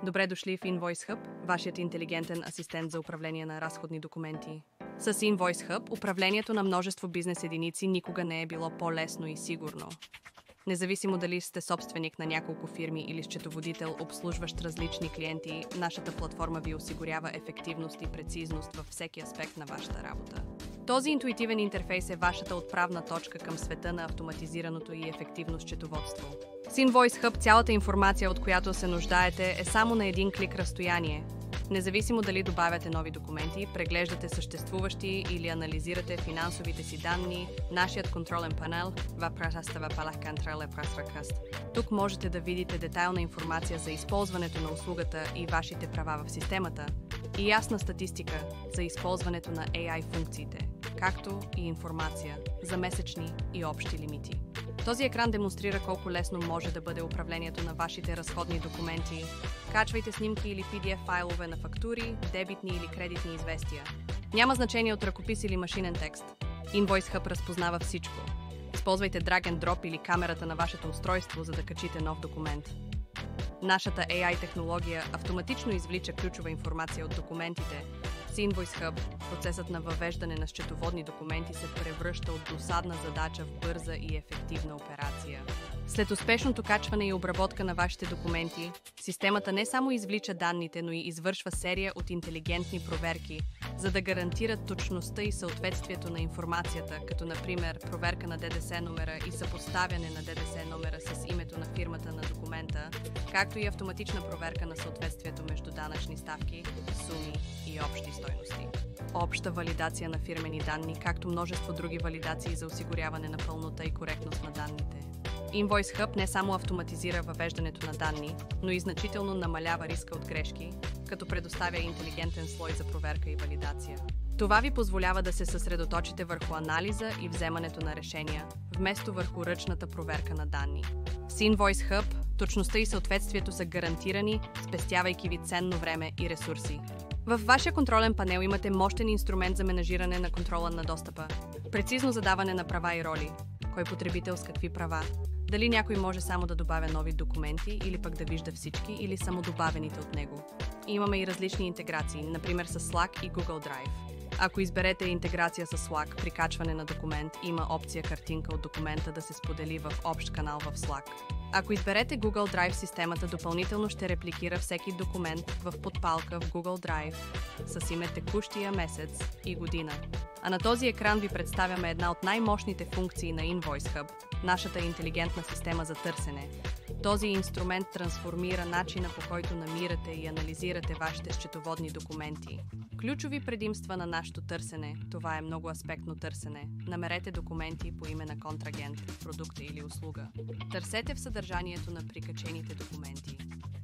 Добре дошли в Invoice Hub, вашият интелигентен асистент за управление на разходни документи. С Invoice Hub управлението на множество бизнес единици никога не е било по-лесно и сигурно. Независимо дали сте собственик на няколко фирми или счетоводител, обслужващ различни клиенти, нашата платформа ви осигурява ефективност и прецизност във всеки аспект на вашата работа. Този интуитивен интерфейс е вашата отправна точка към света на автоматизираното и ефективно счетоводство. С Invoice Hub цялата информация, от която се нуждаете, е само на един клик разстояние. Независимо дали добавяте нови документи, преглеждате съществуващи или анализирате финансовите си данни, нашият контролен панел Тук можете да видите детайлна информация за използването на услугата и вашите права в системата и ясна статистика за използването на AI функциите, както и информация за месечни и общи лимити. Този екран демонстрира колко лесно може да бъде управлението на вашите разходни документи. Качвайте снимки или PDF файлове на фактури, дебитни или кредитни известия. Няма значение от ръкопис или машинен текст. Invoice Hub разпознава всичко. Използвайте drag and drop или камерата на вашето устройство, за да качите нов документ. Нашата AI технология автоматично извлича ключова информация от документите. С Invoice Hub процесът на въвеждане на счетоводни документи се превръща от досадна задача в бърза и ефективна операция. След успешното качване и обработка на вашите документи, системата не само извлича данните, но и извършва серия от интелигентни проверки, за да гарантират точността и съответствието на информацията, като например проверка на ДДС номера и съпоставяне на ДДС номера с името на фирмата на документа, както и автоматична проверка на съответствието между данъчни ставки, суми и общи стойности. Обща валидация на фирмени данни, както множество други валидации за осигуряване на пълнота и коректност на данните. Invoice Hub не само автоматизира въвеждането на данни, но и значително намалява риска от грешки, като предоставя интелигентен слой за проверка и валидация. Това ви позволява да се съсредоточите върху анализа и вземането на решения, вместо върху ръчната проверка на данни. С Invoice Hub точността и съответствието са гарантирани, спестявайки ви ценно време и ресурси. Във вашия контролен панел имате мощен инструмент за менажиране на контрола на достъпа, прецизно задаване на права и роли, кой потребител с какви права, дали някой може само да добавя нови документи или пък да вижда всички или само добавените от него. Имаме и различни интеграции, например с Slack и Google Drive. Ако изберете интеграция с Slack при качване на документ, има опция картинка от документа да се сподели в общ канал в Slack. Ако изберете Google Drive, системата допълнително ще репликира всеки документ в подпалка в Google Drive с име текущия месец и година. А на този екран ви представяме една от най-мощните функции на Invoice Hub – нашата интелигентна система за търсене. Този инструмент трансформира начина, по който намирате и анализирате вашите счетоводни документи. Ключови предимства на нашето търсене – това е многоаспектно търсене. Намерете документи по име на контрагент, продукта или услуга. Търсете в съдържанието на прикачените документи.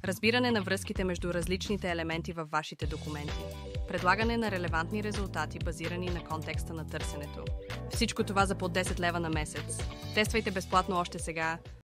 Разбиране на връзките между различните елементи във вашите документи. Предлагане на релевантни резултати, базирани на контекста на търсенето. Всичко това за под 10 лева на месец. Тествайте безплатно още сега.